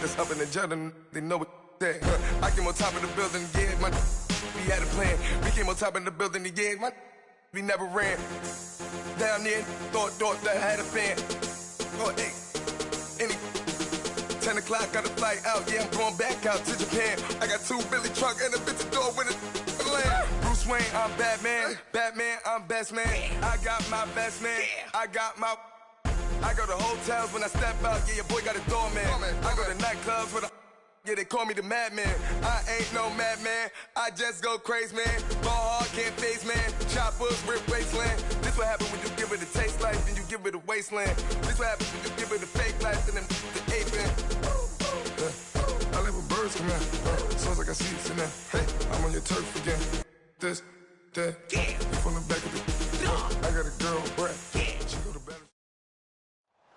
that's up in the jungle, they know what that. I came on top of the building, yeah, my we had a plan. We came on top of the building, yeah, my we never ran. Down there, thought that I had a fan. Oh, hey, any 10 o'clock, got a flight out, yeah, I'm going back out to Japan. I got 2 Billy truck and a bitch door with a land. Bruce Wayne, I'm Batman. Batman, I'm best man. I got my best man. I go to hotels when I step out, yeah, your boy got a doorman. I go to nightclubs with a yeah, they call me the madman. I ain't no madman, I just go crazy, man. Ball hard, can't face, man. Choppers, rip wasteland. This what happen when you give it a taste life, then you give it a wasteland. This what happens when you give it a fake life, and then the ape in. I live with birds come out, sounds like I see it in there. Hey, I'm on your turf again. This, that, you from the back of the I got a girl, Brett. She go to bed.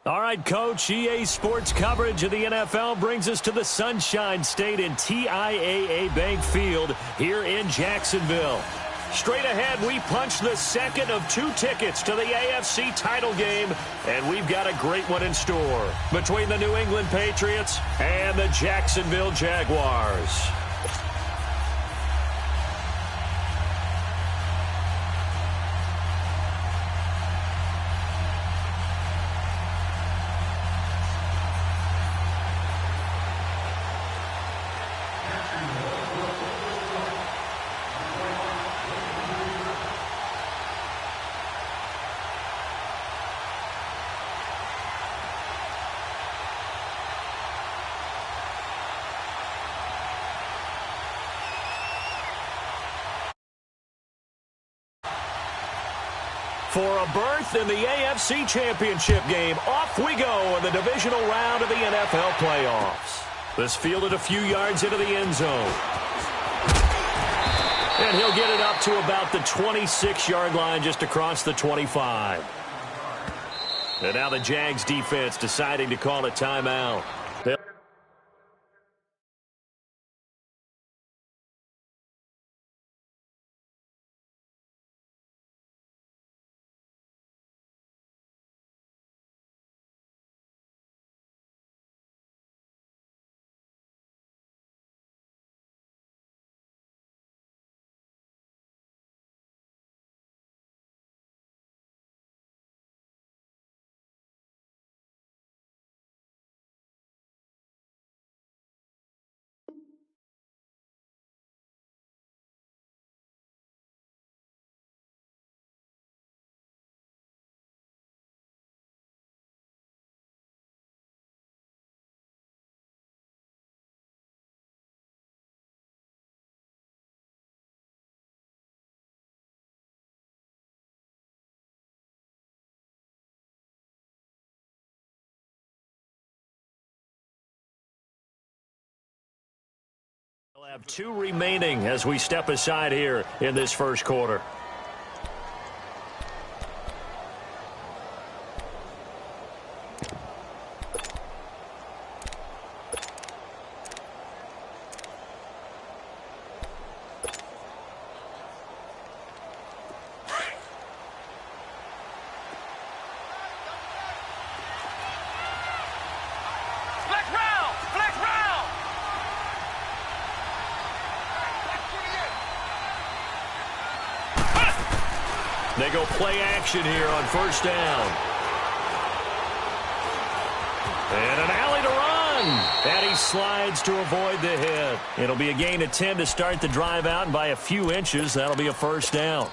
All right, Coach, EA Sports coverage of the NFL brings us to the Sunshine State in TIAA Bank Field here in Jacksonville. Straight ahead, we punch the second of 2 tickets to the AFC title game, and we've got a great one in store between the New England Patriots and the Jacksonville Jaguars. For a berth in the AFC Championship game, off we go in the divisional round of the NFL playoffs. This fielded a few yards into the end zone. And he'll get it up to about the 26-yard line just across the 25. And now the Jags defense deciding to call a timeout. We'll have 2 remaining as we step aside here in this first quarter. They go play action here on first down. And an alley to run. And he slides to avoid the hit. It'll be a gain of 10 to start the drive out, and by a few inches, that'll be a first down.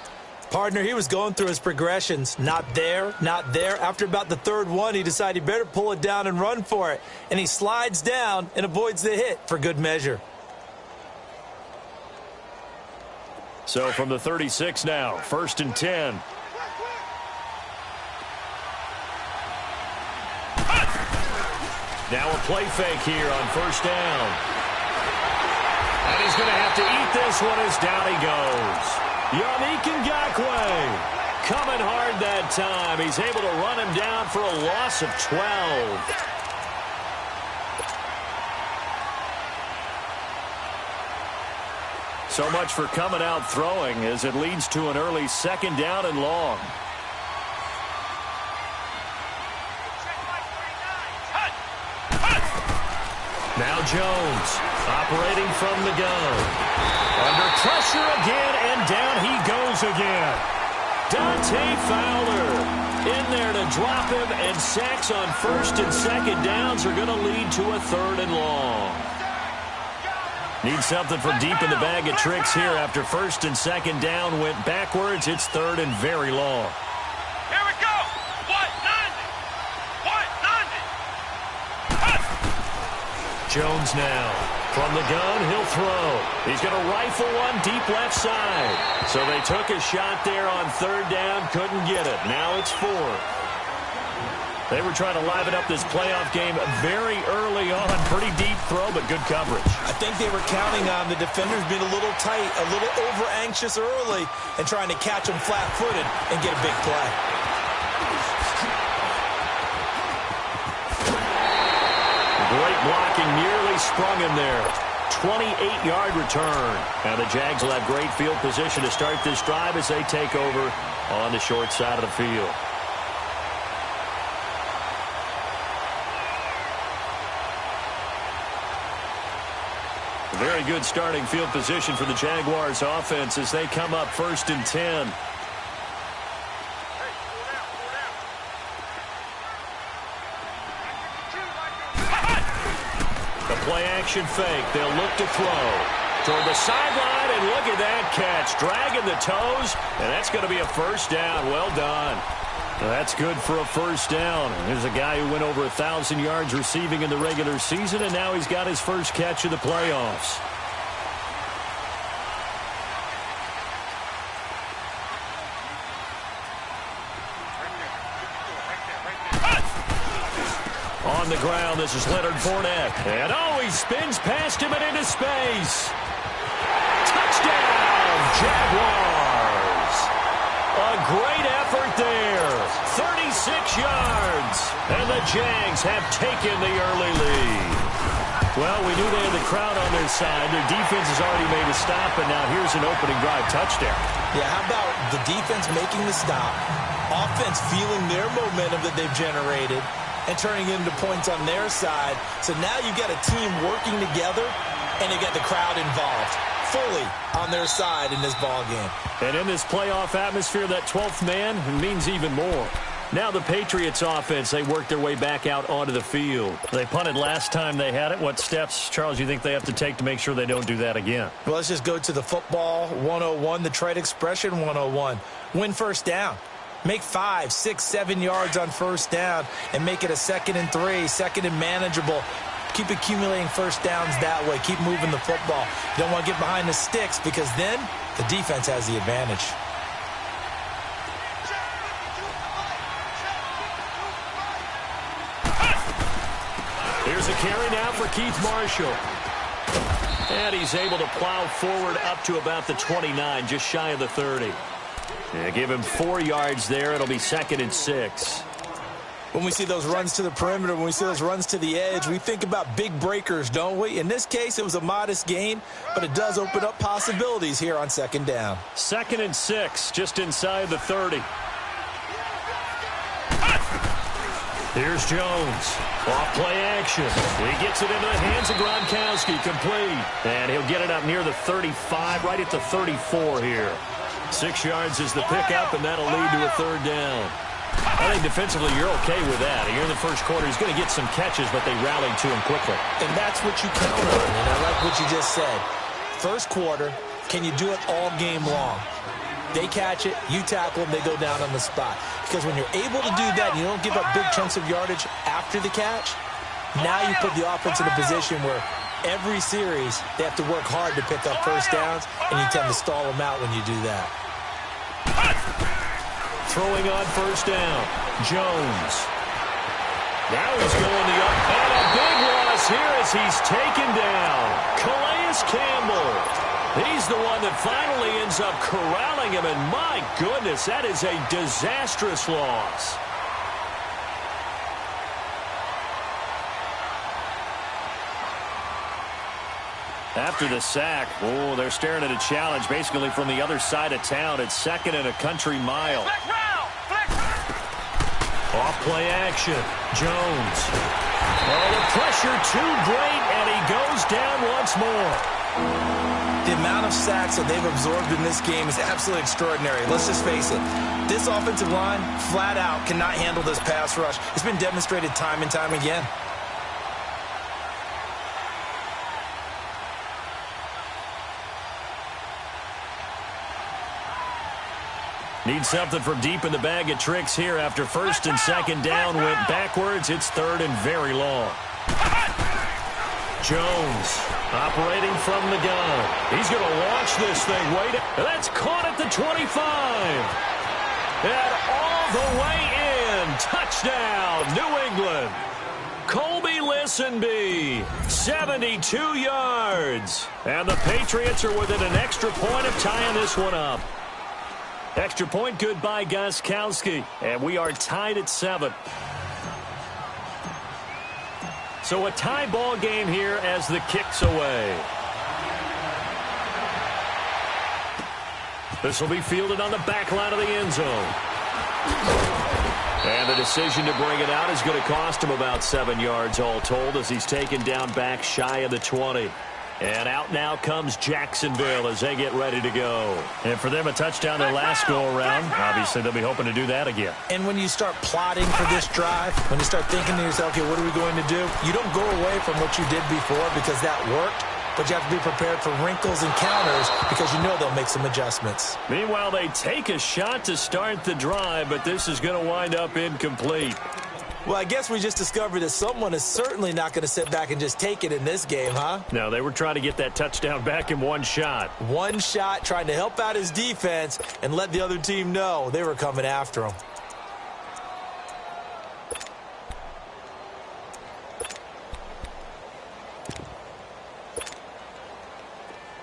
Partner, he was going through his progressions. Not there, not there. After about the 3rd one, he decided he better pull it down and run for it. And he slides down and avoids the hit for good measure. So from the 36 now, 1st and 10. Now a play fake here on first down. And he's going to have to eat this one as down he goes. Yannick Ngakoue coming hard that time. He's able to run him down for a loss of 12. So much for coming out throwing as it leads to an early 2nd down and long. Now Jones, operating from the gun. Under pressure again, and down he goes again. Dante Fowler in there to drop him, and sacks on first and second downs are going to lead to a 3rd and long. Need something from deep in the bag of tricks here. After first and second down went backwards, it's 3rd and very long. Here we go. 190. Jones now. From the gun, he'll throw. He's going to rifle one deep left side. So they took a shot there on 3rd down, couldn't get it. Now it's 4th. They were trying to liven up this playoff game very early on. Pretty deep throw, but good coverage. I think they were counting on the defenders being a little tight, a little over-anxious early, and trying to catch them flat-footed and get a big play. Great blocking, nearly sprung him there. 28-yard return. Now the Jags will have great field position to start this drive as they take over on the short side of the field. Very good starting field position for the Jaguars offense as they come up 1st and 10. The play-action fake. They'll look to throw toward the sideline, and look at that catch. Dragging the toes, and that's going to be a 1st down. Well done. That's good for a 1st down. There's a guy who went over 1,000 yards receiving in the regular season, and now he's got his first catch of the playoffs. On the ground, this is Leonard Fournette. And he spins past him and into space. Touchdown, Jaguars. A great effort there. 36 yards. And the Jags have taken the early lead. Well, we knew they had the crowd on their side. Their defense has already made a stop, and now here's an opening drive touchdown. Yeah, how about the defense making the stop, offense feeling their momentum that they've generated, and turning into points on their side. So now you've got a team working together, and you got the crowd involved fully on their side in this ball game. And in this playoff atmosphere, that 12th man means even more. Now the Patriots offense, they work their way back out onto the field. They punted last time they had it. What steps, Charles, you think they have to take to make sure they don't do that again? Well, let's just go to the football 101, the trade expression 101. Win 1st down. Make 5, 6, 7 yards on 1st down and make it a 2nd and 3, 2nd and manageable. Keep accumulating 1st downs that way. Keep moving the football. You don't want to get behind the sticks because then the defense has the advantage. Here's a carry now for Keith Marshall. And he's able to plow forward up to about the 29, just shy of the 30. Yeah, give him 4 yards there. It'll be 2nd and 6. When we see those runs to the perimeter, when we see those runs to the edge, we think about big breakers, don't we? In this case, it was a modest gain, but it does open up possibilities here on 2nd down. 2nd and 6, just inside the 30. Here's Jones. Off play action. He gets it into the hands of Gronkowski. Complete. And he'll get it up near the 35, right at the 34 here. 6 yards is the pickup, and that'll lead to a 3rd down. I think defensively you're okay with that. Here in the first quarter, he's going to get some catches, but they rallied to him quickly. And that's what you count on, and I like what you just said. First quarter, can you do it all game long? They catch it, you tackle them, they go down on the spot. Because when you're able to do that, you don't give up big chunks of yardage after the catch, now you put the offense in a position where every series they have to work hard to pick up 1st downs, and you tend to stall them out when you do that. Throwing on 1st down, Jones. Now he's going the up, and a big loss here as he's taken down. Calais Campbell. He's the one that finally ends up corralling him, and my goodness, that is a disastrous loss. After the sack, they're staring at a challenge basically from the other side of town. It's 2nd and a country mile. Off play action. Jones. Oh, the pressure too great, and he goes down once more. The amount of sacks that they've absorbed in this game is absolutely extraordinary. Let's just face it. This offensive line, flat out, cannot handle this pass rush. It's been demonstrated time and time again. Need something from deep in the bag of tricks here after first and second down went backwards. It's third and very long. Jones operating from the gun. He's going to launch this thing. Wait, that's caught at the 25. And all the way in. Touchdown, New England. Colby Listenbee, 72 yards. And the Patriots are within an extra point of tying this one up. Extra point good by Gostkowski. And we are tied at 7. So a tie ball game here as the kick's away. This will be fielded on the back line of the end zone. And the decision to bring it out is going to cost him about 7 yards all told as he's taken down back shy of the 20. And out now comes Jacksonville as they get ready to go. And for them, a touchdown their last go-around. Obviously, they'll be hoping to do that again. And when you start plotting for this drive, when you start thinking to yourself, okay, what are we going to do? You don't go away from what you did before because that worked, but you have to be prepared for wrinkles and counters because you know they'll make some adjustments. Meanwhile, they take a shot to start the drive, but this is going to wind up incomplete. Well, I guess we just discovered that someone is certainly not going to sit back and just take it in this game, huh? No, they were trying to get that touchdown back in one shot. One shot, trying to help out his defense and let the other team know they were coming after him.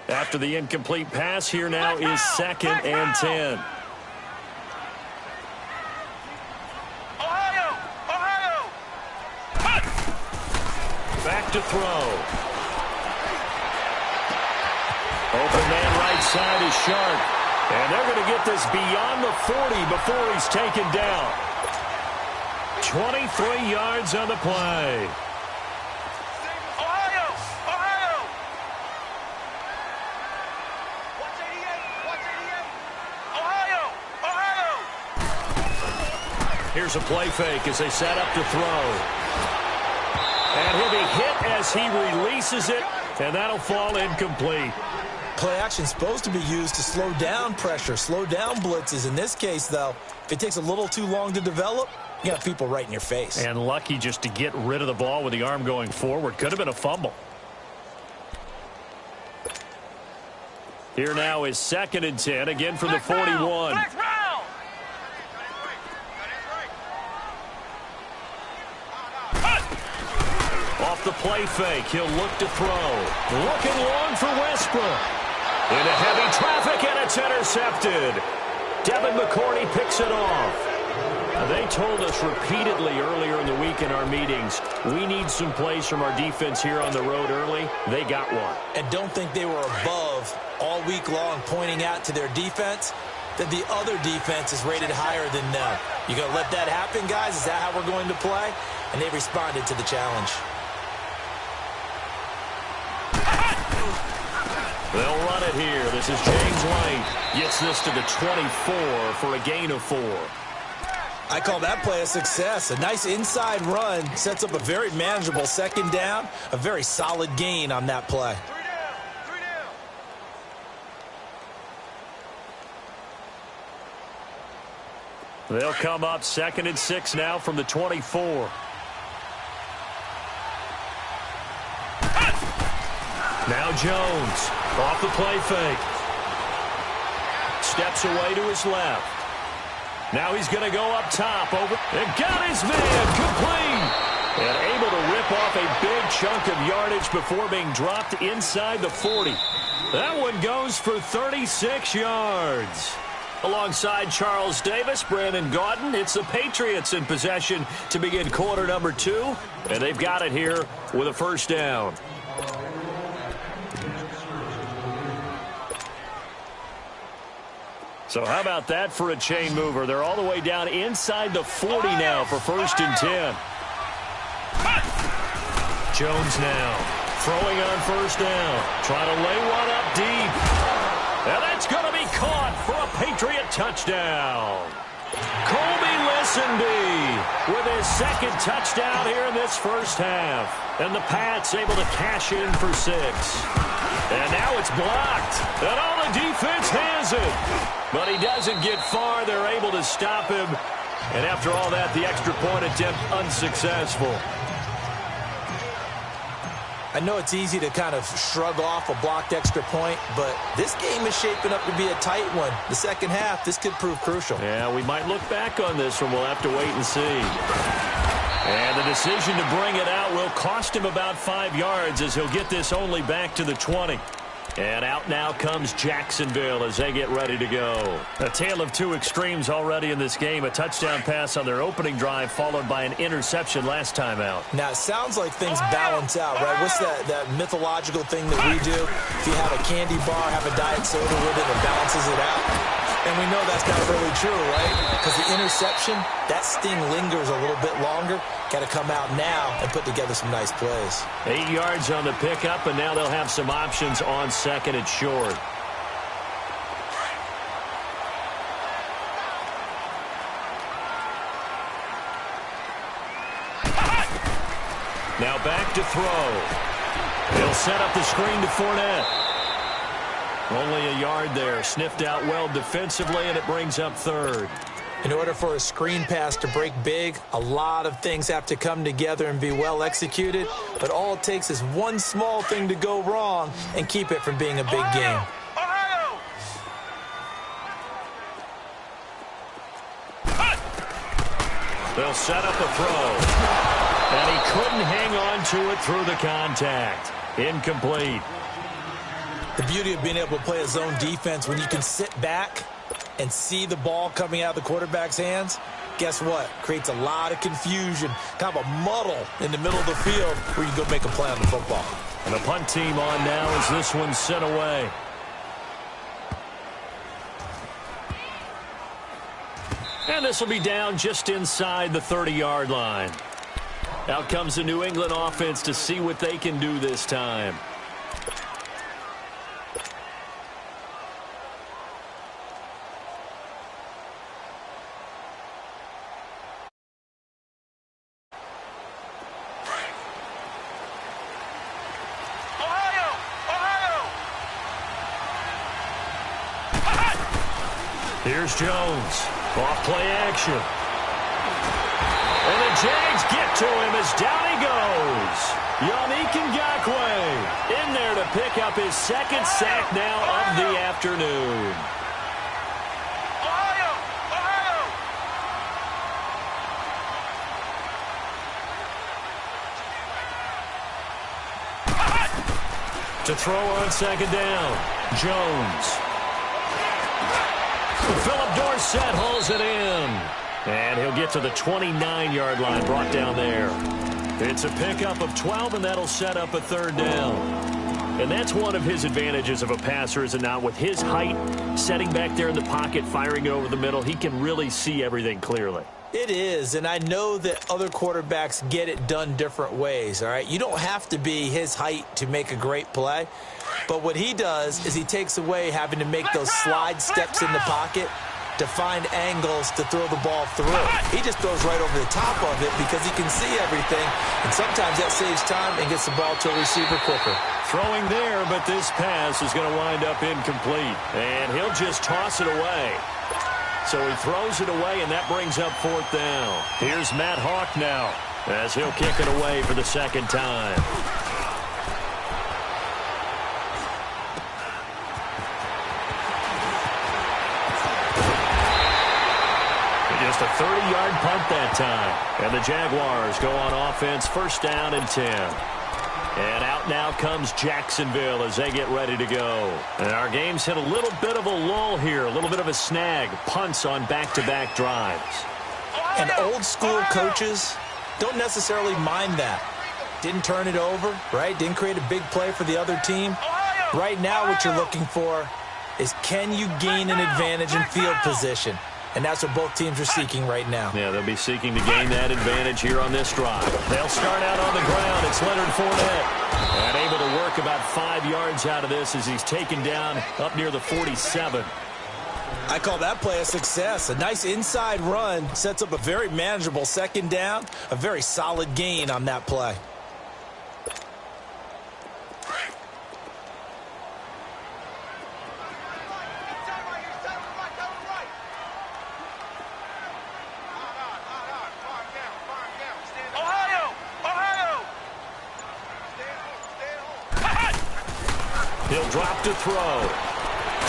After the incomplete pass, here now is second and 10. Back to throw. Open man right side is Sharp. And they're going to get this beyond the 40 before he's taken down. 23 yards on the play. Ohio! Watch 88! Ohio! Here's a play fake as they set up to throw. And he'll be hit as he releases it, and that'll fall incomplete. Play action is supposed to be used to slow down pressure, slow down blitzes. In this case, though, if it takes a little too long to develop, you got people right in your face. And lucky just to get rid of the ball with the arm going forward. Could have been a fumble. Here now is second and 10, again from the 41. Off the play fake, he'll look to throw. Looking long for Westbrook. Into heavy traffic, and it's intercepted. Devin McCourty picks it off. They told us repeatedly earlier in the week in our meetings, we need some plays from our defense here on the road early. They got one. And don't think they were above all week long pointing out to their defense that the other defense is rated higher than them. You going to let that happen, guys? Is that how we're going to play? And they responded to the challenge. They'll run it here. This is James White. Gets this to the 24 for a gain of 4. I call that play a success. A nice inside run sets up a very manageable second down. A very solid gain on that play. 3 down. They'll come up second and 6 now from the 24. Now Jones off the play fake. Steps away to his left. Now he's going to go up top. Over and got his man complete. And able to rip off a big chunk of yardage before being dropped inside the 40. That one goes for 36 yards. Alongside Charles Davis, Brandon Gaudin, it's the Patriots in possession to begin quarter number 2. And they've got it here with a first down. So how about that for a chain mover? They're all the way down inside the 40 now for first and 10. Jones now Throwing on first down. Trying to lay one up deep. And that's going to be caught for a Patriot touchdown. Colby Listenby with his second touchdown here in this first half. And the Pats able to cash in for 6. And now it's blocked. And all the defense has it. But he doesn't get far. They're able to stop him. And after all that, the extra point attempt unsuccessful. I know it's easy to kind of shrug off a blocked extra point, but this game is shaping up to be a tight one. The second half, this could prove crucial. Yeah, we might look back on this one. We'll have to wait and see. And the decision to bring it out will cost him about 5 yards as he'll get this only back to the 20. And out now comes Jacksonville as they get ready to go. A tale of two extremes already in this game. A touchdown pass on their opening drive followed by an interception last time out. Now, it sounds like things balance out, right? What's that mythological thing that we do? If you have a candy bar, have a diet soda with it, it balances it out. And we know that's not really true, right? Because the interception, that sting lingers a little bit longer. Got to come out now and put together some nice plays. 8 yards on the pickup, and now they'll have some options on second and short. Now back to throw. He'll set up the screen to Fournette. Only a yard there. Sniffed out well defensively, and it brings up third. In order for a screen pass to break big, a lot of things have to come together and be well executed. But all it takes is one small thing to go wrong and keep it from being a big game. They'll set up a throw. And he couldn't hang on to it through the contact. Incomplete. The beauty of being able to play a zone defense when you can sit back and see the ball coming out of the quarterback's hands, guess what? Creates a lot of confusion, kind of a muddle in the middle of the field where you can go make a play on the football. And the punt team on now as this one's sent away. And this will be down just inside the 30-yard line. Out comes the New England offense to see what they can do this time. Here's Jones. Off play action. And the Jags get to him as down he goes. Yannick Ngakoue in there to pick up his second sack now of the afternoon. To throw on second down, Jones. Philip Dorsett hauls it in. And he'll get to the 29-yard line, brought down there. It's a pickup of 12, and that'll set up a third down. And that's one of his advantages of a passer, is it not? With his height, setting back there in the pocket, firing over the middle, he can really see everything clearly. It is, and I know that other quarterbacks get it done different ways, all right? You don't have to be his height to make a great play. But what he does is he takes away having to make those slide steps in the pocket to find angles to throw the ball through. He just throws right over the top of it because he can see everything, and sometimes that saves time and gets the ball to a receiver quicker. Throwing there, but this pass is going to wind up incomplete, and he'll just toss it away. So he throws it away, and that brings up fourth down. Here's Matt Hawk now as he'll kick it away for the second time. Just a 30-yard punt that time. And the Jaguars go on offense, first down and 10. And out now comes Jacksonville as they get ready to go. And our game's hit a little bit of a lull here, a little bit of a snag. Punts on back-to-back drives. And old-school coaches don't necessarily mind that. Didn't turn it over, right? Didn't create a big play for the other team. Right now what you're looking for is, can you gain an advantage in field position? and that's what both teams are seeking right now. Yeah, they'll be seeking to gain that advantage here on this drive. They'll start out on the ground. It's Leonard Fournette. And able to work about 5 yards out of this as he's taken down up near the 47. I call that play a success. A nice inside run sets up a very manageable second down. A very solid gain on that play. He'll drop to throw.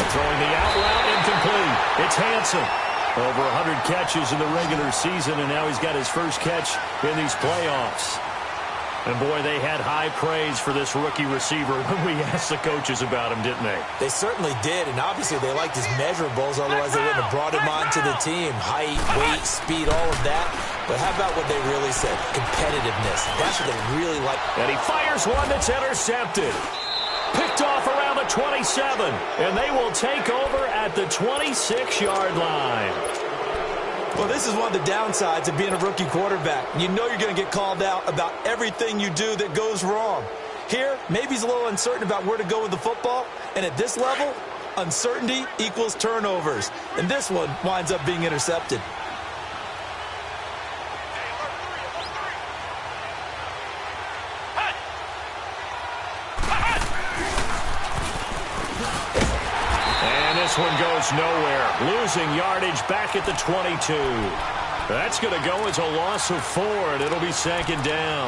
Throwing the out route, incomplete. It's Hansen. Over 100 catches in the regular season, and now he's got his first catch in these playoffs. And, boy, they had high praise for this rookie receiver when we asked the coaches about him, didn't they? They certainly did, and obviously they liked his measurables, otherwise they wouldn't have brought him onto the team. Height, weight, speed, all of that. But how about what they really said? Competitiveness. That's what they really like. And he fires one that's intercepted. Picked off around the 27, and they will take over at the 26-yard line. Well, this is one of the downsides of being a rookie quarterback. You know you're going to get called out about everything you do that goes wrong. Here, maybe he's a little uncertain about where to go with the football, and at this level, uncertainty equals turnovers. And this one winds up being intercepted. This one goes nowhere. Losing yardage back at the 22. That's going to go as a loss of 4, and it'll be second down.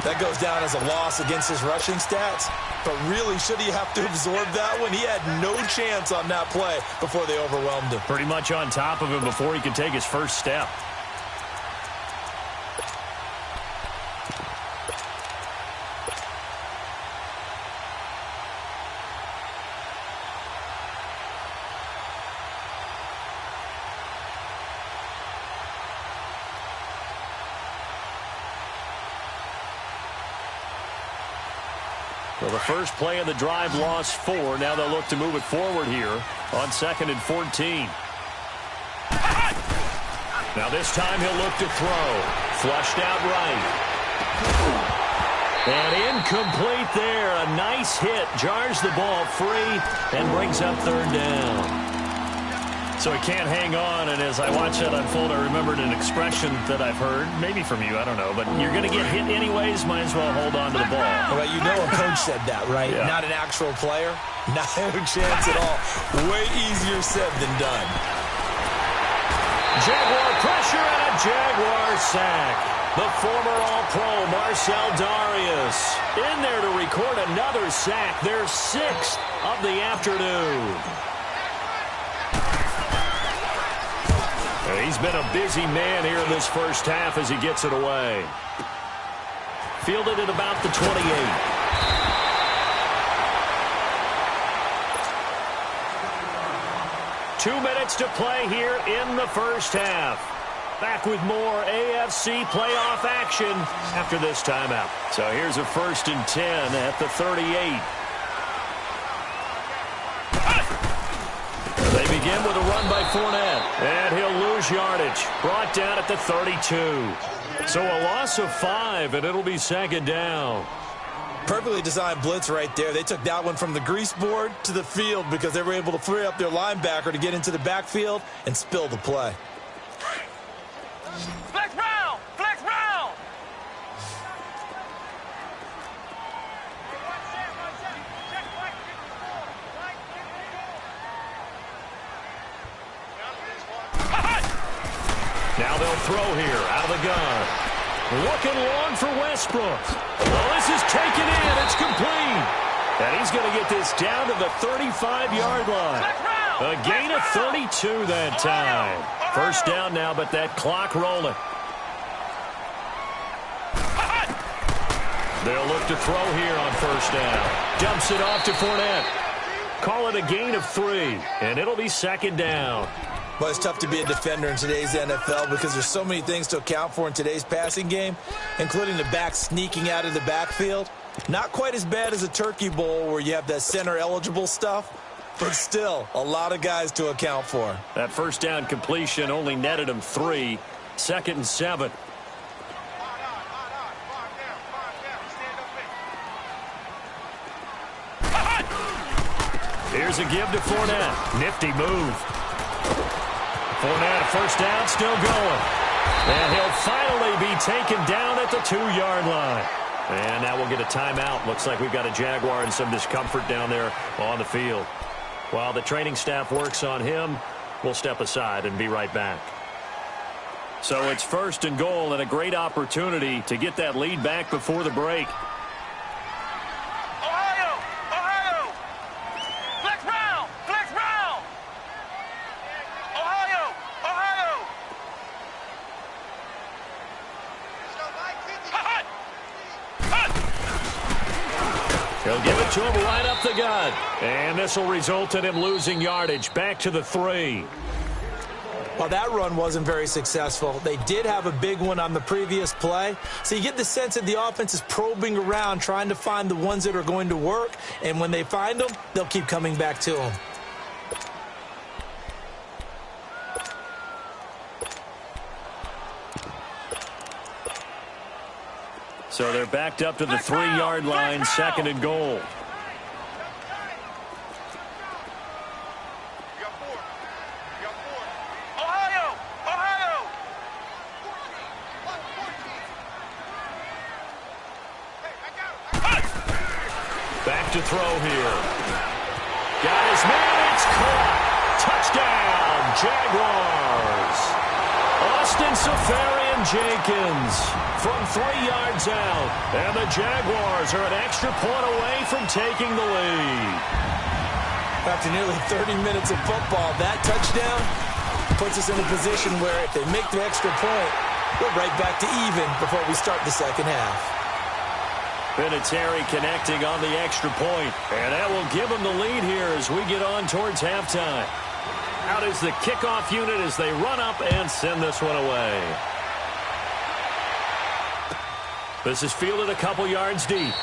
That goes down as a loss against his rushing stats. But really, should he have to absorb that one? He had no chance on that play before they overwhelmed him. Pretty much on top of him before he could take his first step. Well, the first play of the drive lost 4. Now they'll look to move it forward here on 2nd and 14. Now this time he'll look to throw. Flushed out right. And incomplete there. A nice hit. Jars the ball free and brings up 3rd down. So he can't hang on, and as I watch that unfold, I remembered an expression that I've heard, maybe from you, I don't know, but you're going to get hit anyways, might as well hold on to the ball. Well, you know a coach said that, right? Yeah. Not an actual player. No chance at all. Way easier said than done. Jaguar pressure and a Jaguar sack. The former All-Pro Marcel Darius in there to record another sack, their 6th of the afternoon. He's been a busy man here in this first half as he gets it away. Fielded at about the 28. Two minutes to play here in the first half. Back with more AFC playoff action after this timeout. So here's a 1st and 10 at the 38. They begin with a run by Fournette, and he'll lose yardage. Brought down at the 32. So a loss of 5, and it'll be 2nd down. Perfectly designed blitz right there. They took that one from the grease board to the field because they were able to free up their linebacker to get into the backfield and spill the play. Flex round! Flex round! Now they'll throw here out of the gun. Looking long for Westbrook. Well, this is taken in. It's complete. And he's going to get this down to the 35-yard line. A gain of 32 that time. First down now, but that clock rolling. They'll look to throw here on 1st down. Dumps it off to Fournette. Call it a gain of 3, and it'll be 2nd down. Well, it's tough to be a defender in today's NFL because there's so many things to account for in today's passing game, including the back sneaking out of the backfield. Not quite as bad as a turkey bowl where you have that center-eligible stuff, but still a lot of guys to account for. That first down completion only netted him 3. 2nd and 7. Here's a give to Fournette. Nifty move. Fournette, first down, still going. And he'll finally be taken down at the 2-yard line. And now we'll get a timeout. Looks like we've got a Jaguar and some discomfort down there on the field. While the training staff works on him, we'll step aside and be right back. So it's 1st and goal and a great opportunity to get that lead back before the break. He'll give it to him right up the gut. And this will result in him losing yardage back to the 3. Well, that run wasn't very successful. They did have a big one on the previous play. So you get the sense that the offense is probing around, trying to find the ones that are going to work. And when they find them, they'll keep coming back to them. So they're backed up to the 3-yard line, 2nd and goal. Back to throw here. Got his man, it's caught. Touchdown, Jaguars. Austin Seferian-Jenkins from 3 yards out. And the Jaguars are an extra point away from taking the lead. After nearly 30 minutes of football, that touchdown puts us in a position where if they make the extra point, we're right back to even before we start the second half. Vinatieri connecting on the extra point. And that will give them the lead here as we get on towards halftime. Out is the kickoff unit as they run up and send this one away. This is fielded a couple yards deep.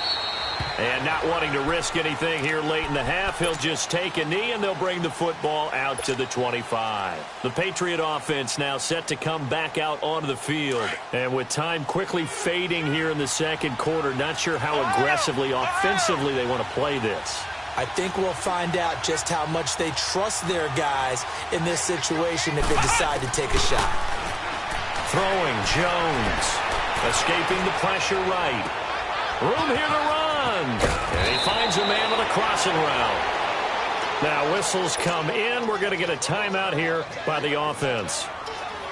And not wanting to risk anything here late in the half, he'll just take a knee and they'll bring the football out to the 25. The Patriot offense now set to come back out onto the field. And with time quickly fading here in the second quarter, not sure how aggressively, offensively they want to play this. I think we'll find out just how much they trust their guys in this situation if they decide to take a shot. Throwing, Jones. Escaping the pressure right. Room here to run. And he finds a man with a crossing route. Now whistles come in. We're going to get a timeout here by the offense,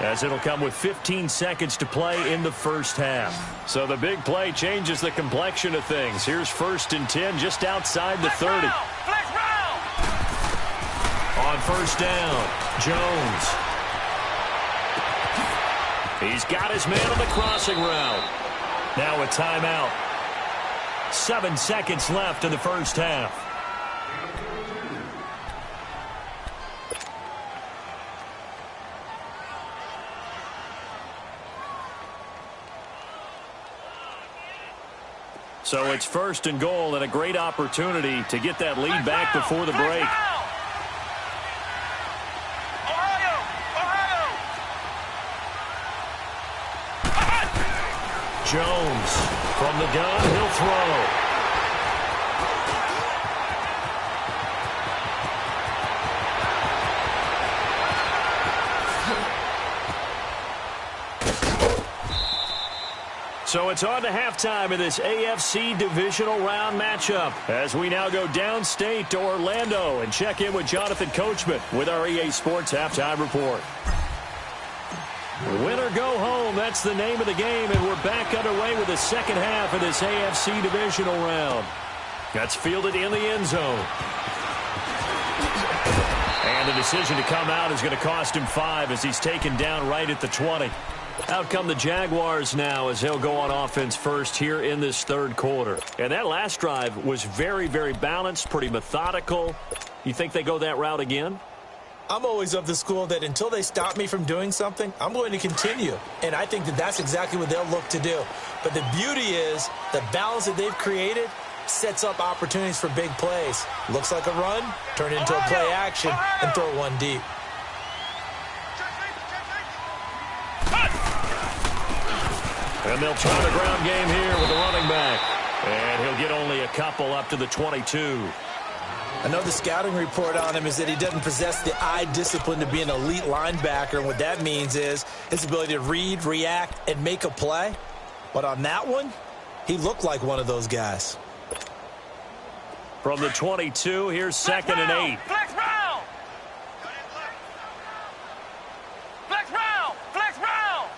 as it'll come with 15 seconds to play in the first half. So the big play changes the complexion of things. Here's 1st and 10 just outside the 30. On 1st down, Jones. He's got his man on the crossing route. Now a timeout. 7 seconds left in the first half. So it's 1st and goal and a great opportunity to get that lead back before the break. Jones from the gun, he'll throw. So it's on to halftime in this AFC divisional round matchup as we now go downstate to Orlando and check in with Jonathan Coachman with our EA Sports Halftime Report. Win or go home, that's the name of the game, and we're back underway with the second half of this AFC divisional round. That's fielded in the end zone. And the decision to come out is going to cost him 5 as he's taken down right at the 20. Out come the Jaguars now as he'll go on offense first here in this third quarter. And that last drive was very, very balanced, pretty methodical. You think they go that route again? I'm always of the school that until they stop me from doing something, I'm going to continue. And I think that that's exactly what they'll look to do. But the beauty is the balance that they've created sets up opportunities for big plays. Looks like a run, turn into a play action, and throw one deep. And they'll try the ground game here with the running back. And he'll get only a couple up to the 22. Another scouting report on him is that he doesn't possess the eye discipline to be an elite linebacker. And what that means is his ability to read, react, and make a play. But on that one, he looked like one of those guys. From the 22, here's 2nd and 8. Flex round! Flex round! Flex round!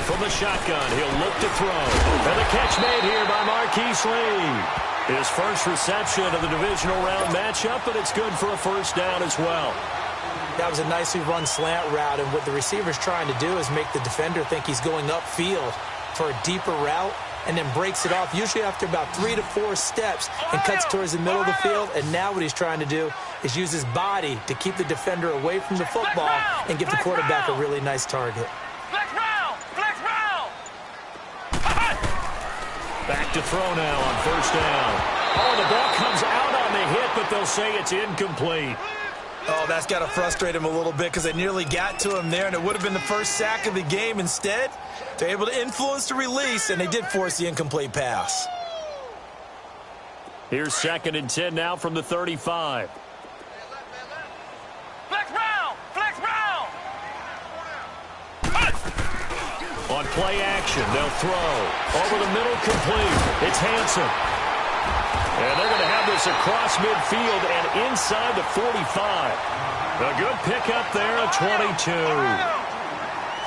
From the shotgun, he'll look to throw. And the catch made here by Marquise Lee. His first reception of the divisional round matchup, but it's good for a first down as well. That was a nicely run slant route, and what the receiver's trying to do is make the defender think he's going upfield for a deeper route, and then breaks it off, usually after about 3 to 4 steps, and cuts towards the middle of the field. And now what he's trying to do is use his body to keep the defender away from the football and give the quarterback a really nice target. Flex round! Flex round! Back to throw now on first down. Oh, the ball comes out on the hit, but they'll say it's incomplete. Oh, that's got to frustrate him a little bit because they nearly got to him there, and it would have been the first sack of the game. Instead, they're able to influence the release, and they did force the incomplete pass. Here's 2nd and 10 now from the 35. Flex round! Flex round! On play action, they'll throw. Over the middle, complete. It's Hanson. And they're going to have this across midfield and inside the 45. A good pickup there at 22.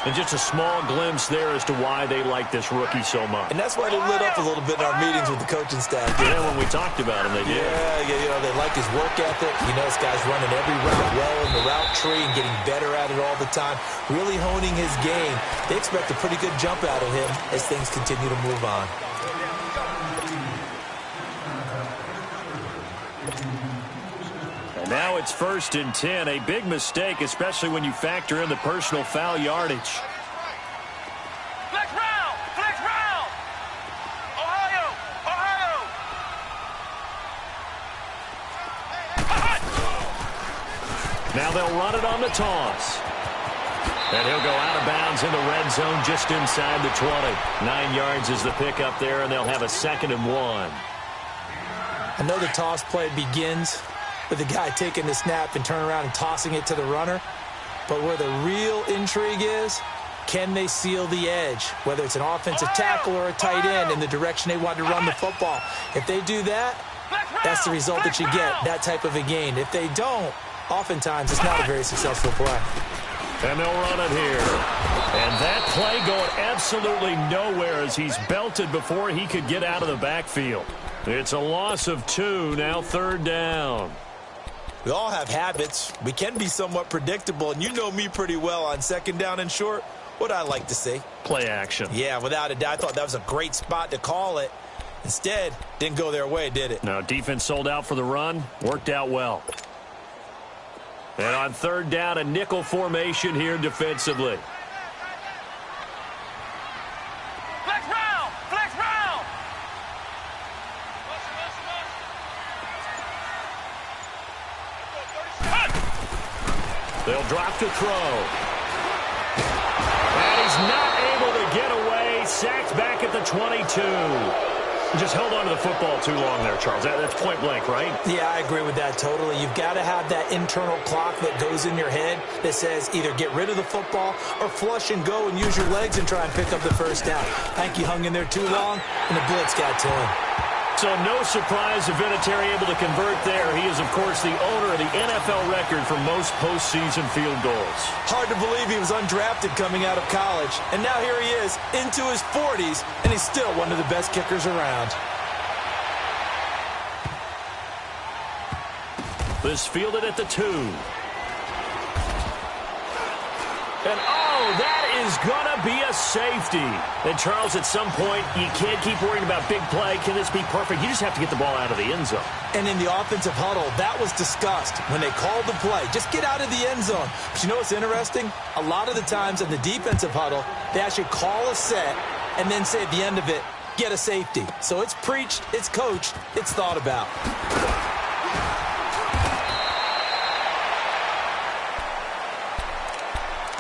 And just a small glimpse there as to why they like this rookie so much. And that's why they lit up a little bit in our meetings with the coaching staff. Yeah, when we talked about him, they did. Yeah, they like his work ethic. You know, this guy's running every route well in the route tree and getting better at it all the time, really honing his game. They expect a pretty good jump out of him as things continue to move on. Now it's 1st and 10. A big mistake, especially when you factor in the personal foul yardage. Flex round! Flex round! Ohio! Ohio! Now they'll run it on the toss. And he'll go out of bounds in the red zone just inside the 20. 9 yards is the pickup there, and they'll have a 2nd and 1. Another toss play begins with the guy taking the snap and turning around and tossing it to the runner. But where the real intrigue is, can they seal the edge, whether it's an offensive tackle or a tight end in the direction they want to run the football? If they do that, that's the result that you get, that type of a gain. If they don't, oftentimes it's not a very successful play. And they'll run it here. And that play going absolutely nowhere as he's belted before he could get out of the backfield. It's a loss of 2, now 3rd down. We all have habits. We can be somewhat predictable, and you know me pretty well on 2nd down and short. What I like to see? Play action. Yeah, without a doubt. I thought that was a great spot to call it. Instead, didn't go their way, did it? Now, defense sold out for the run. Worked out well. And on 3rd down, a nickel formation here defensively. Flex round! Flex round! They'll drop to throw. And he's not able to get away. Sacked back at the 22. He just held on to the football too long there, Charles. That's point blank, right? Yeah, I agree with that totally. You've got to have that internal clock that goes in your head that says either get rid of the football or flush and go and use your legs and try and pick up the first down. I think he hung in there too long, and the blitz got to him. So no surprise if Vinatieri able to convert there. He is, of course, the owner of the NFL record for most postseason field goals. Hard to believe he was undrafted coming out of college. And now here he is into his 40s, and he's still one of the best kickers around. This fielded at the 2. And, oh, that is going to be a safety. And, Charles, at some point, you can't keep worrying about big play. Can this be perfect? You just have to get the ball out of the end zone. And in the offensive huddle, that was discussed when they called the play. Just get out of the end zone. But you know what's interesting? A lot of the times in the defensive huddle, they actually call a set and then say at the end of it, get a safety. So it's preached, it's coached, it's thought about.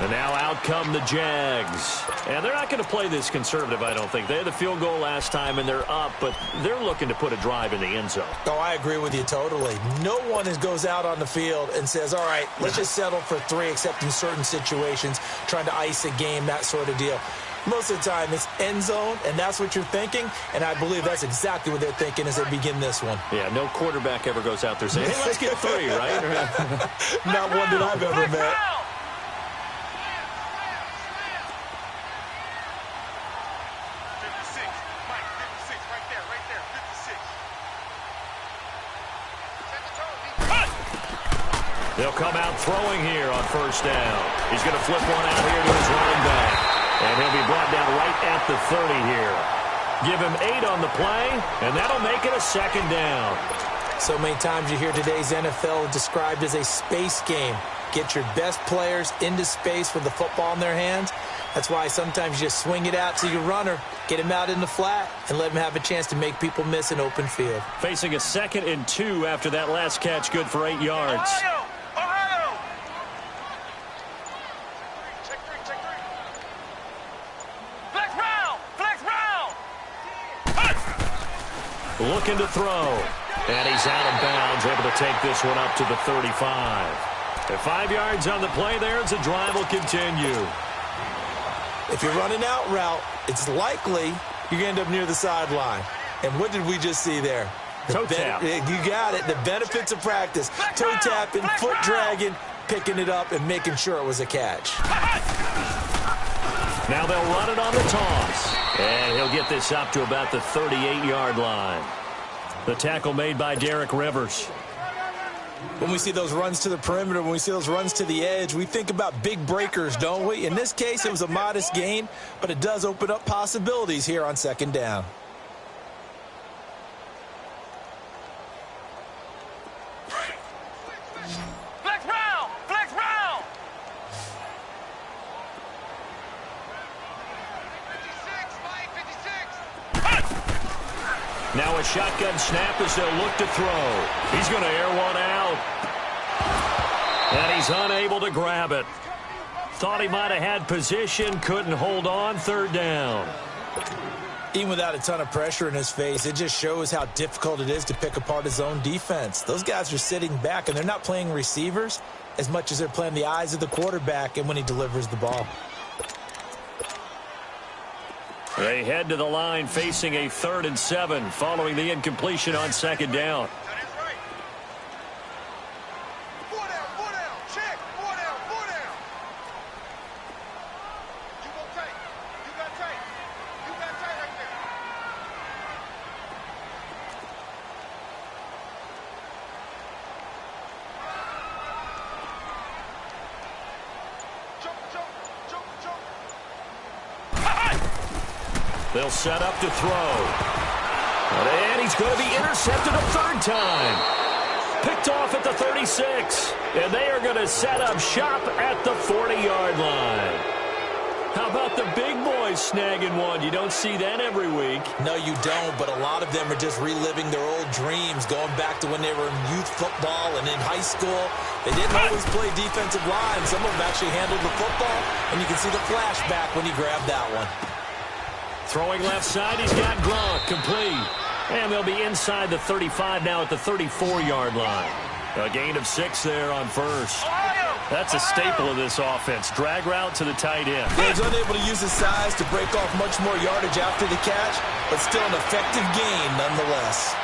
And now out come the Jags. And they're not going to play this conservative, I don't think. They had the field goal last time, and they're up, but they're looking to put a drive in the end zone. Oh, I agree with you totally. No one goes out on the field and says, all right, let's just settle for 3, except in certain situations, trying to ice a game, that sort of deal. Most of the time, it's end zone, and that's what you're thinking, and I believe that's exactly what they're thinking as they begin this one. Yeah, no quarterback ever goes out there saying, hey, let's get 3, right? Not one that I've ever met. They'll come out throwing here on first down. He's going to flip one out here to his running back. And he'll be brought down right at the 30 here. Give him 8 on the play, and that'll make it a second down. So many times you hear today's NFL described as a space game. Get your best players into space with the football in their hands. That's why sometimes you just swing it out to your runner, get him out in the flat, and let him have a chance to make people miss an open field. Facing a 2nd and 2 after that last catch, good for 8 yards. Ohio! Check three. Flex round! Looking to throw. And he's out of bounds, able to take this one up to the 35. And 5 yards on the play there as the drive will continue. If you're running out route, it's likely you're going to end up near the sideline. And what did we just see there? Toe tap. You got it. The benefits of practice. Toe tapping, foot dragging, picking it up, and making sure it was a catch. Now they'll run it on the toss. And he'll get this up to about the 38-yard line. The tackle made by Derek Rivers. When we see those runs to the perimeter, when we see those runs to the edge, we think about big breakers, don't we? In this case, it was a modest gain, but it does open up possibilities here on second down. Flex round! 56, Mike, 56. Now a shotgun snap as they'll look to throw. He's going to air one out. And he's unable to grab it. Thought he might have had position, couldn't hold on, 3rd down. Even without a ton of pressure in his face, it just shows how difficult it is to pick apart his own defense. Those guys are sitting back, and they're not playing receivers as much as they're playing the eyes of the quarterback and when he delivers the ball. They head to the line facing a 3rd and 7 following the incompletion on 2nd down. They'll set up to throw. And he's going to be intercepted a 3rd time. Picked off at the 36. And they are going to set up shop at the 40-yard line. How about the big boys snagging one? You don't see that every week. No, you don't, but a lot of them are just reliving their old dreams, going back to when they were in youth football and in high school. They didn't always play defensive line. Some of them actually handled the football, and you can see the flashback when he grabbed that one. Throwing left side, he's got Gronk, complete. And they'll be inside the 35 now at the 34-yard line. A gain of 6 there on first. That's a staple of this offense. Drag route to the tight end. Yeah, he's unable to use his size to break off much more yardage after the catch, but still an effective gain nonetheless.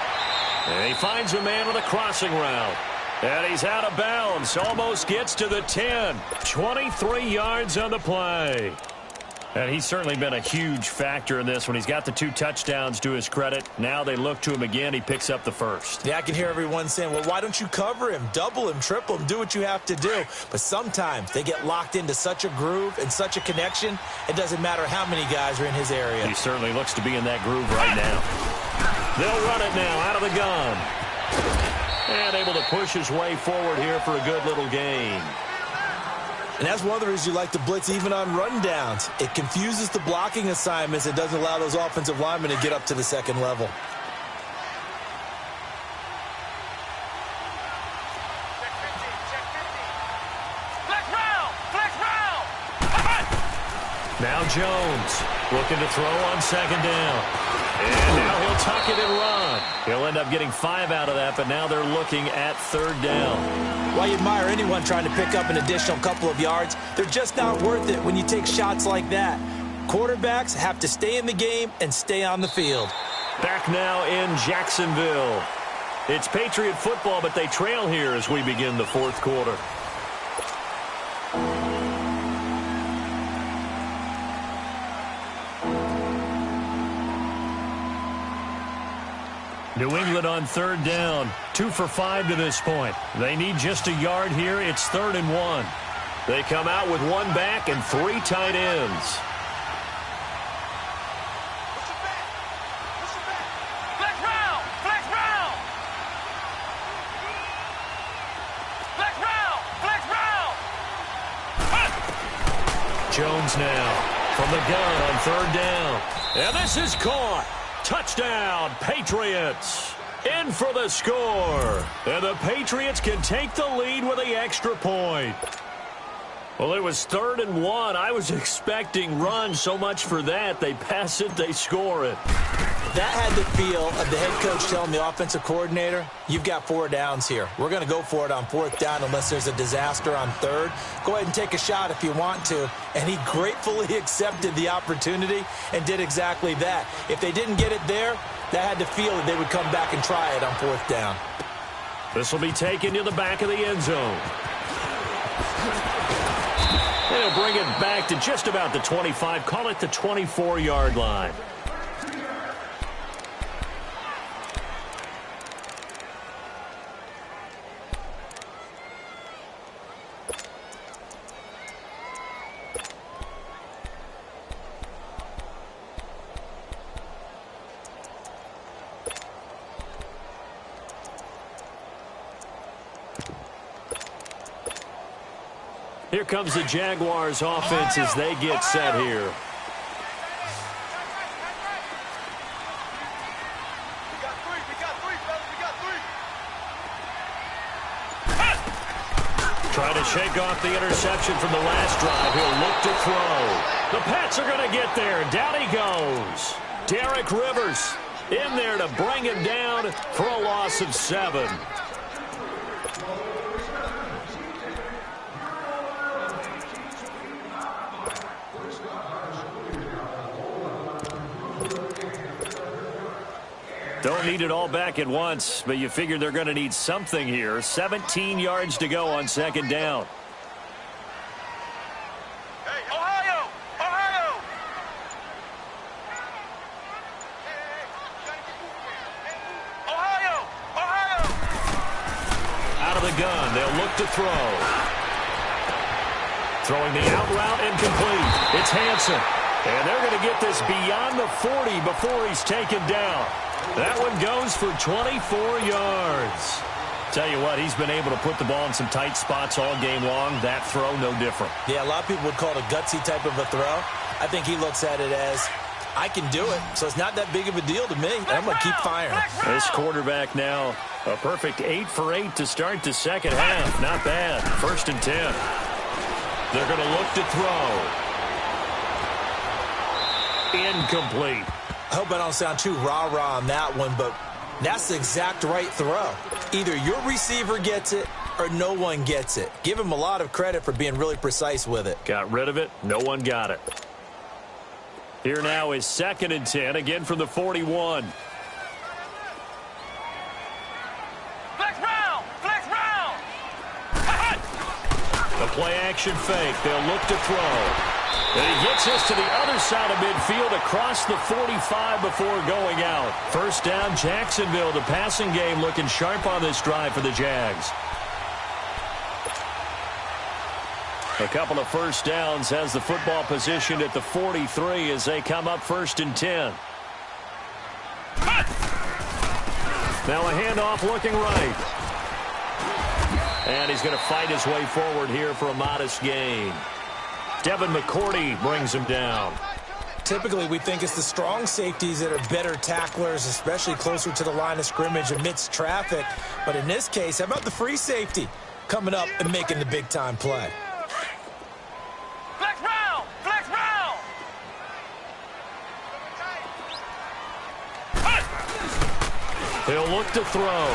And he finds a man with a crossing route. And he's out of bounds. Almost gets to the 10. 23 yards on the play. And he's certainly been a huge factor in this when he's got the 2 touchdowns to his credit. Now they look to him again. He picks up the first. Yeah, I can hear everyone saying, well, why don't you cover him, double him, triple him, do what you have to do. But sometimes they get locked into such a groove and such a connection, it doesn't matter how many guys are in his area. He certainly looks to be in that groove right now. They'll run it now out of the gun. And able to push his way forward here for a good little gain. And that's one of the reasons you like to blitz even on run downs. It confuses the blocking assignments. It doesn't allow those offensive linemen to get up to the second level. Now Jones looking to throw on second down. And now he'll tuck it and run. He'll end up getting 5 out of that, but now they're looking at third down. While you admire anyone trying to pick up an additional couple of yards, they're just not worth it when you take shots like that. Quarterbacks have to stay in the game and stay on the field. Back now in Jacksonville. It's Patriot football, but they trail here as we begin the fourth quarter. New England on third down. 2 for 5 to this point. They need just a yard here. It's 3rd and 1. They come out with 1 back and 3 tight ends. Jones now from the gun on third down. And this is caught. Touchdown, Patriots. In for the score. And the Patriots can take the lead with the extra point. Well, it was 3rd and 1. I was expecting run, so much for that. They pass it, they score it. That had the feel of the head coach telling the offensive coordinator, you've got 4 downs here. We're going to go for it on 4th down unless there's a disaster on 3rd. Go ahead and take a shot if you want to. And he gratefully accepted the opportunity and did exactly that. If they didn't get it there, that had the feel that they would come back and try it on 4th down. This will be taken to the back of the end zone. They'll bring it back to just about the 25. Call it the 24-yard line. Here comes the Jaguars offense as they get set here. Trying to shake off the interception from the last drive. He'll look to throw. The Pats are going to get there. Down he goes. Derek Rivers in there to bring him down for a loss of 7. Don't need it all back at once, but you figure they're going to need something here. 17 yards to go on second down. Hey, Ohio! Ohio! Ohio! Ohio! Out of the gun, they'll look to throw. Throwing the out route incomplete. It's Hansen. And they're going to get this beyond the 40 before he's taken down. That one goes for 24 yards. Tell you what, he's been able to put the ball in some tight spots all game long. That throw, no different. Yeah, a lot of people would call it a gutsy type of a throw. I think he looks at it as, I can do it, so it's not that big of a deal to me. I'm going to keep firing. This quarterback now, a perfect 8 for 8 to start the second half. Not bad. 1st and 10. They're going to look to throw. Incomplete. I hope I don't sound too rah-rah on that one, but that's the exact right throw. Either your receiver gets it or no one gets it. Give him a lot of credit for being really precise with it. Got rid of it. No one got it. Here now is 2nd and 10, again from the 41. Flex round! Flex round! The play-action fake. They'll look to throw. And he gets us to the other side of midfield across the 45 before going out. 1st down, Jacksonville. The passing game looking sharp on this drive for the Jags. A couple of 1st downs has the football positioned at the 43 as they come up 1st and 10. Now a handoff looking right. And he's going to fight his way forward here for a modest gain. Devin McCourty brings him down. Typically, we think it's the strong safeties that are better tacklers, especially closer to the line of scrimmage amidst traffic. But in this case, how about the free safety coming up and making the big-time play? Flex round! Flex round! He'll look to throw.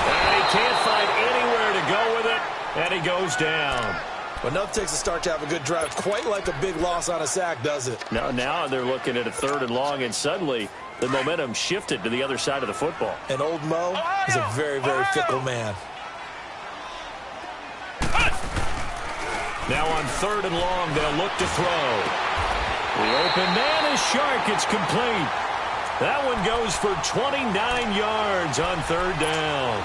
And he can't find anywhere to go with it, and he goes down. But enough takes a start to have a good drive. Quite like a big loss on a sack, does it? Now they're looking at a 3rd and long, and suddenly the momentum shifted to the other side of the football. And old Mo is a very, very fickle man. Now on 3rd and long, they'll look to throw. The open man is Shark. It's complete. That one goes for 29 yards on 3rd down.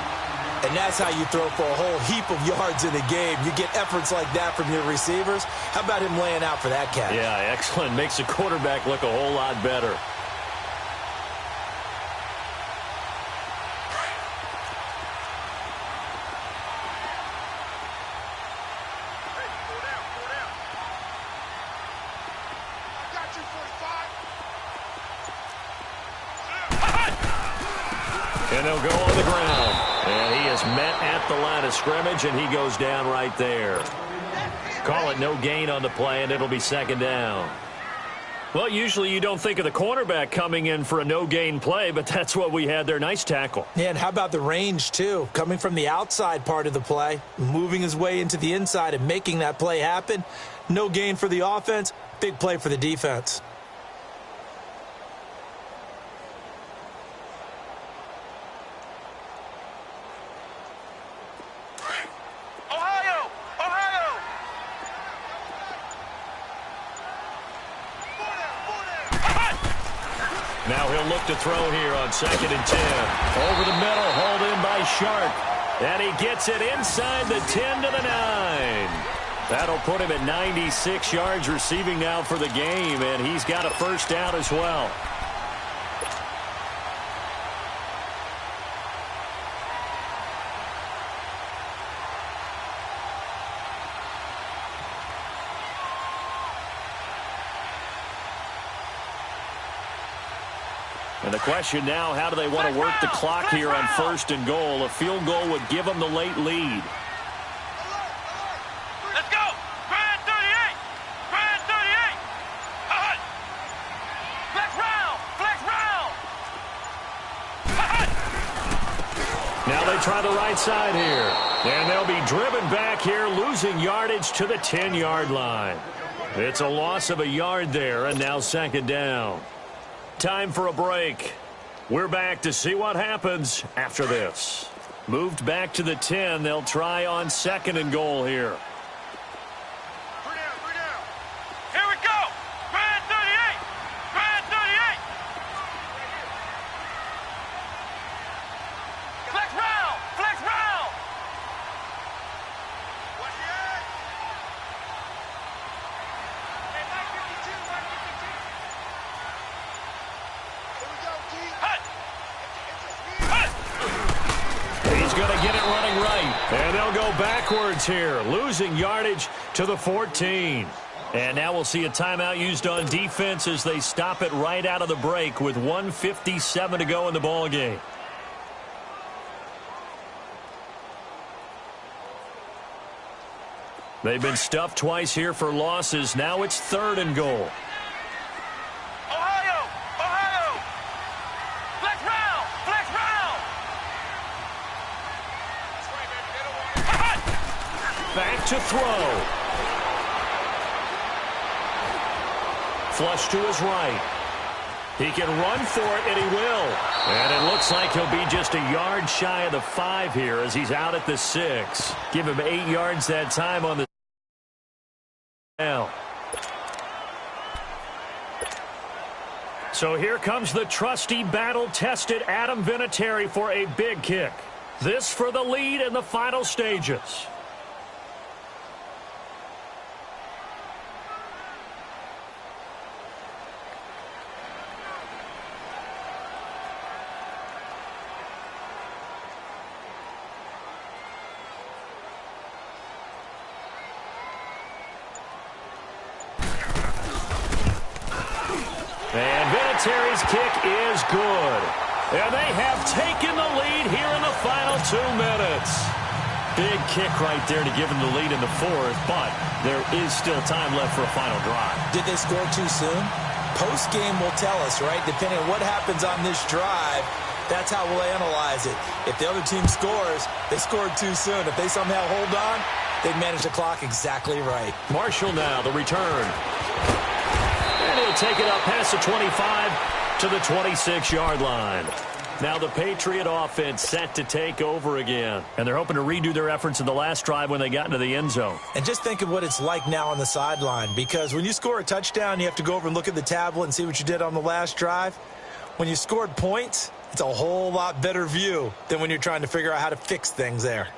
And that's how you throw for a whole heap of yards in a game. You get efforts like that from your receivers. How about him laying out for that catch? Yeah, excellent. Makes the quarterback look a whole lot better. And they'll go on the ground. And he is met at the line of scrimmage, and he goes down right there. Call it no gain on the play, and it'll be 2nd down. Well, usually you don't think of the cornerback coming in for a no-gain play, but that's what we had there. Nice tackle. Yeah, and how about the range, too? Coming from the outside part of the play, moving his way into the inside and making that play happen. No gain for the offense, big play for the defense. Now he'll look to throw here on 2nd and 10. Over the middle, hauled in by Shark. And he gets it inside the 10 to the 9. That'll put him at 96 yards receiving now for the game, and he's got a 1st down as well. And the question now, how do they want to work the clock here on 1st and goal? A field goal would give them the late lead. Let's go! Grand 38! Grand 38! Flex round! Flex round! Now they try the right side here. And they'll be driven back here, losing yardage to the 10-yard line. It's a loss of a yard there, and now 2nd down. Time for a break. We're back to see what happens after this. Moved back to the 10. They'll try on 2nd and goal here. Here we go! Grand 38! Grand 38! Flex round! Flex round! He's going to get it running right. And they'll go backwards here, losing yardage to the 14. And now we'll see a timeout used on defense as they stop it right out of the break with 1:57 to go in the ballgame. They've been stuffed twice here for losses. Now it's 3rd and goal. Ohio! Ohio! Flex round! Flex round! Back to throw. Flush to his right. He can run for it, and he will. And it looks like he'll be just a yard shy of the 5 here as he's out at the 6. Give him 8 yards that time on the now. So here comes the trusty, battle-tested Adam Vinatieri for a big kick. This for the lead in the final stages. And Vinatieri's kick is good. And they have taken the lead here in the final 2 minutes. Big kick right there to give them the lead in the fourth, but there is still time left for a final drive. Did they score too soon? Post-game will tell us, right? Depending on what happens on this drive, that's how we'll analyze it. If the other team scores, they scored too soon. If they somehow hold on, they've managed the clock exactly right. Marshall now, the return. And he'll take it up past the 25 to the 26-yard line. Now the Patriot offense set to take over again. And they're hoping to redo their efforts in the last drive when they got into the end zone. And just think of what it's like now on the sideline, because when you score a touchdown, you have to go over and look at the tablet and see what you did on the last drive. When you scored points, it's a whole lot better view than when you're trying to figure out how to fix things there.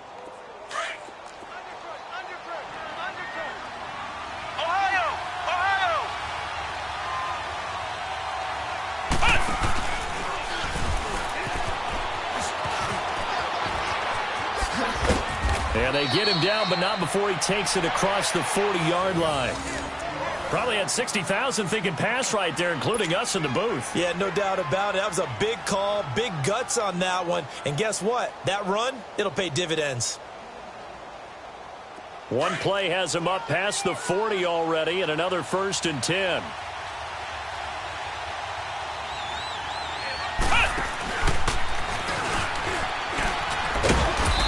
And they get him down, but not before he takes it across the 40-yard line. Probably had 60,000 thinking pass right there, including us in the booth. Yeah, no doubt about it. That was a big call, big guts on that one. And guess what? That run, it'll pay dividends. One play has him up past the 40 already, and another 1st and 10.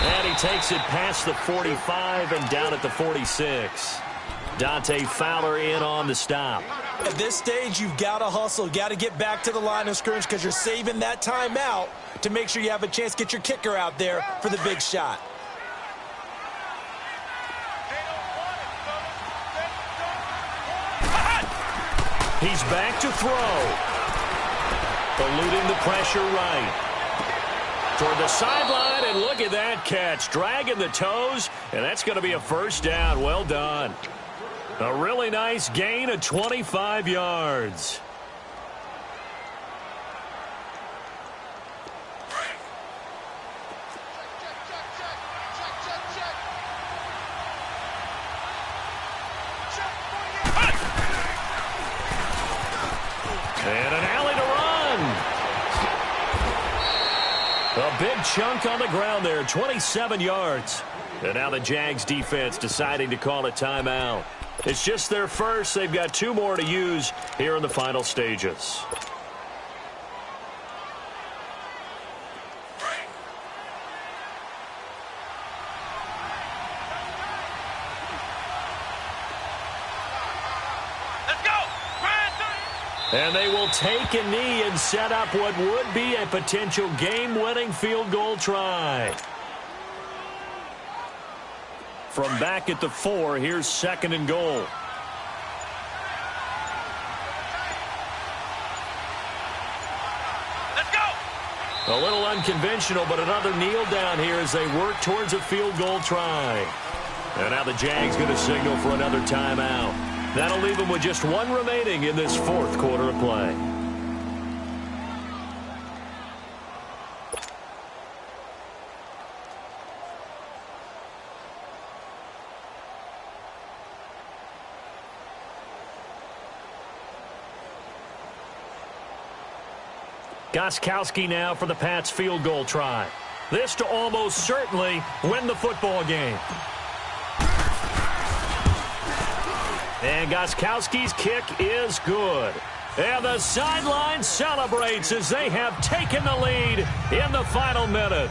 And he takes it past the 45 and down at the 46. Dante Fowler in on the stop. At this stage, you've got to hustle. You've got to get back to the line of scrimmage because you're saving that timeout to make sure you have a chance to get your kicker out there for the big shot. He's back to throw. Eluding the pressure right. Toward the sideline, and look at that catch. Dragging the toes, and that's going to be a 1st down. Well done. A really nice gain of 25 yards. And an alley to run. A big chunk on the ground there, 27 yards. And now the Jags defense deciding to call a timeout. It's just their first. They've got 2 more to use here in the final stages. Let's go. And they will take a knee and set up what would be a potential game-winning field goal try. From back at the 4, here's 2nd and goal. Let's go. A little unconventional, but another kneel down here as they work towards a field goal try. And now the Jags going to signal for another timeout. That'll leave them with just 1 remaining in this 4th quarter of play. Gostkowski now for the Pats field goal try. This to almost certainly win the football game. And Gostkowski's kick is good. And the sideline celebrates as they have taken the lead in the final minute.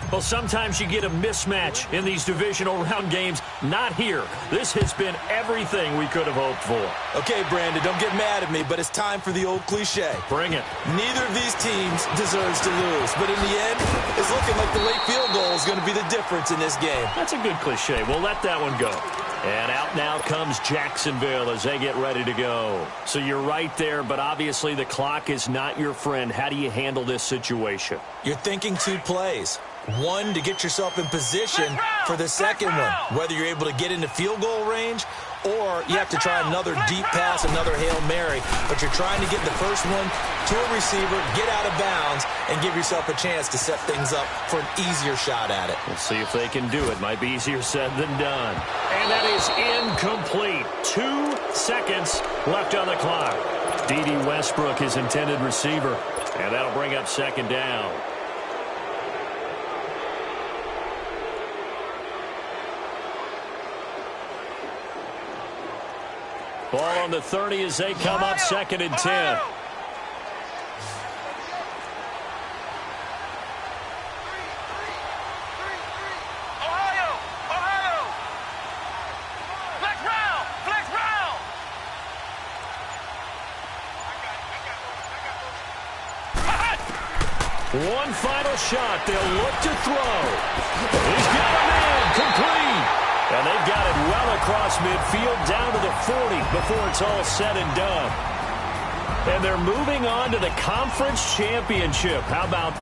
Well, sometimes you get a mismatch in these divisional round games. Not here. This has been everything we could have hoped for. Okay, Brandon, don't get mad at me, but it's time for the old cliche. Bring it. Neither of these teams deserves to lose, but in the end, it's looking like the late field goal is going to be the difference in this game. That's a good cliche. We'll let that one go. And out now comes Jacksonville as they get ready to go. So you're right there, but obviously the clock is not your friend. How do you handle this situation? You're thinking 2 plays. One, to get yourself in position for the second one, whether you're able to get into field goal range or you have to try another deep pass, another Hail Mary. But you're trying to get the first one to a receiver, get out of bounds, and give yourself a chance to set things up for an easier shot at it. We'll see if they can do it. Might be easier said than done. And that is incomplete. 2 seconds left on the clock. D.D. Westbrook, his intended receiver. And that'll bring up second down. Ball on the 30 as they come up second and 10. One final shot. They'll look to throw. He's got a man complete. And they've got it well across midfield down to the 40 before it's all said and done. And they're moving on to the conference championship. How about